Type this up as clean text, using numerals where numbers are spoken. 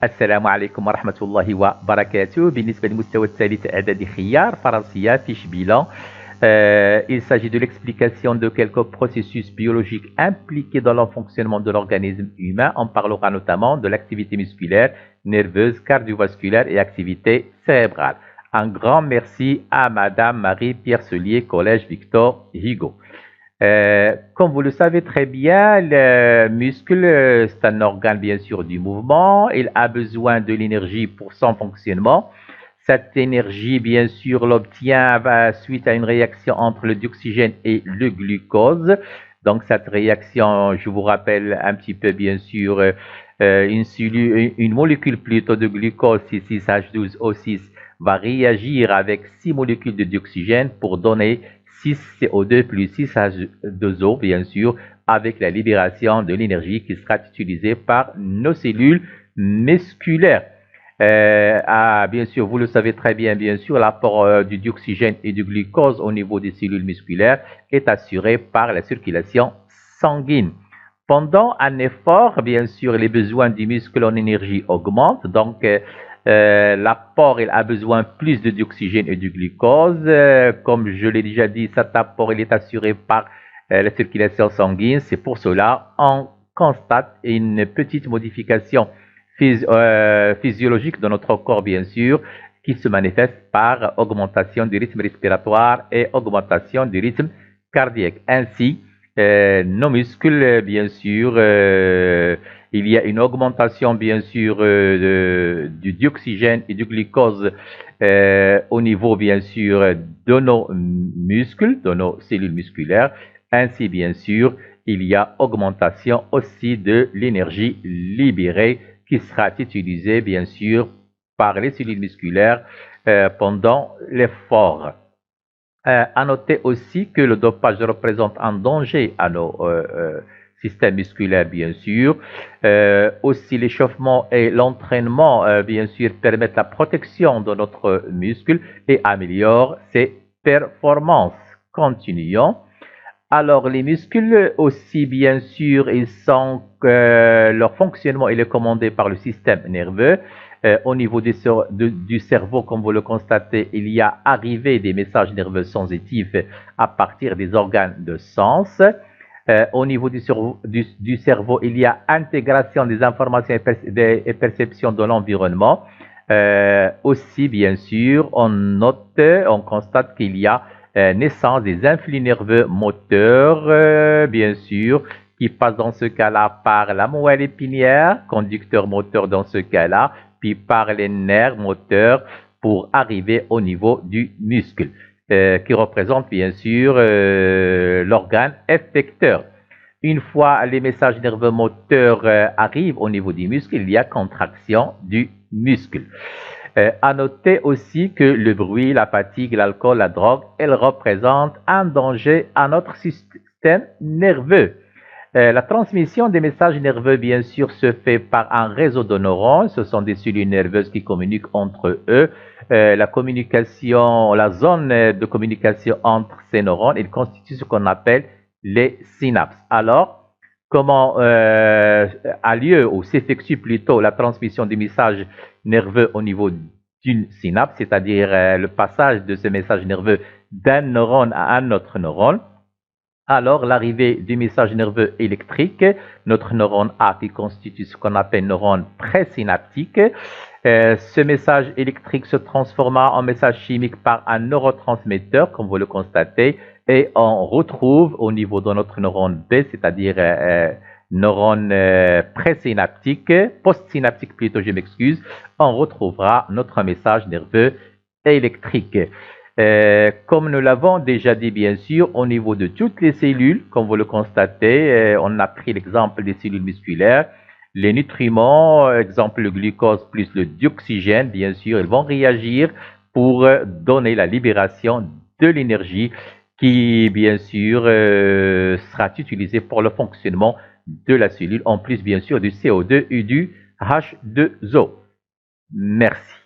السلام عليكم ورحمة الله وبركاته. بالنسبة للمستوى الثالث إعدادي خيار فرنسية fiche bilan. Il s'agit de l'explication de quelques processus biologiques impliqués dans le fonctionnement de l'organisme humain. On parlera notamment de l'activité musculaire, nerveuse, cardiovasculaire et activité cérébrale. Un grand merci à Madame Marie-Pierre Solier, Collège Victor Hugo. Comme vous le savez très bien, le muscle, c'est un organe bien sûr du mouvement. Il a besoin de l'énergie pour son fonctionnement. Cette énergie, bien sûr, l'obtient suite à une réaction entre le dioxygène et le glucose. Donc, cette réaction, je vous rappelle un petit peu, bien sûr, une molécule plutôt de glucose, C6H12O6, va réagir avec 6 molécules de dioxygène pour donner 6 CO2 plus 6 H2O, bien sûr, avec la libération de l'énergie qui sera utilisée par nos cellules musculaires. Bien sûr, vous le savez très bien, bien sûr, l'apport du dioxygène et du glucose au niveau des cellules musculaires est assuré par la circulation sanguine. Pendant un effort, bien sûr, les besoins du muscle en énergie augmentent, donc l'apport, il a besoin plus de dioxygène et du glucose. Comme je l'ai déjà dit, cet apport, il est assuré par la circulation sanguine. C'est pour cela on constate une petite modification physiologique de notre corps, bien sûr, qui se manifeste par augmentation du rythme respiratoire et augmentation du rythme cardiaque. Ainsi, nos muscles, bien sûr, il y a une augmentation, bien sûr, du dioxygène et du glucose au niveau, bien sûr, de nos muscles, de nos cellules musculaires. Ainsi, bien sûr, il y a augmentation aussi de l'énergie libérée qui sera utilisée, bien sûr, par les cellules musculaires pendant l'effort. À noter aussi que le dopage représente un danger à nos systèmes musculaires, bien sûr. Aussi, l'échauffement et l'entraînement, bien sûr, permettent la protection de notre muscle et améliorent ses performances. Continuons. Alors, les muscles aussi, bien sûr, leur fonctionnement est commandé par le système nerveux. Au niveau du cerveau, comme vous le constatez, il y a arrivé des messages nerveux sensitifs à partir des organes de sens. Au niveau du cerveau, il y a intégration des informations et perceptions de l'environnement. Aussi, bien sûr, on constate qu'il y a naissance des influx nerveux moteurs, bien sûr, qui passent dans ce cas-là par la moelle épinière, conducteur moteur dans ce cas-là, puis par les nerfs moteurs pour arriver au niveau du muscle, qui représente bien sûr l'organe effecteur. Une fois les messages nerveux moteurs arrivent au niveau du muscle, il y a contraction du muscle. À noter aussi que le bruit, la fatigue, l'alcool, la drogue, elles représentent un danger à notre système nerveux. La transmission des messages nerveux, bien sûr, se fait par un réseau de neurones. Ce sont des cellules nerveuses qui communiquent entre eux. La zone de communication entre ces neurones, il constitue ce qu'on appelle les synapses. Alors, comment a lieu ou s'effectue plutôt la transmission des messages nerveux au niveau d'une synapse, c'est-à-dire le passage de ce message nerveux d'un neurone à un autre neurone. Alors, l'arrivée du message nerveux électrique, notre neurone A qui constitue ce qu'on appelle neurone présynaptique. Ce message électrique se transforma en message chimique par un neurotransmetteur, comme vous le constatez, et on retrouve au niveau de notre neurone B, c'est-à-dire neurone présynaptique, postsynaptique plutôt, je m'excuse, on retrouvera notre message nerveux électrique. Comme nous l'avons déjà dit, bien sûr, au niveau de toutes les cellules, comme vous le constatez, on a pris l'exemple des cellules musculaires. Les nutriments, exemple le glucose plus le dioxygène, bien sûr, ils vont réagir pour donner la libération de l'énergie qui, bien sûr, sera utilisée pour le fonctionnement de la cellule, en plus, bien sûr, du CO2 et du H2O. Merci.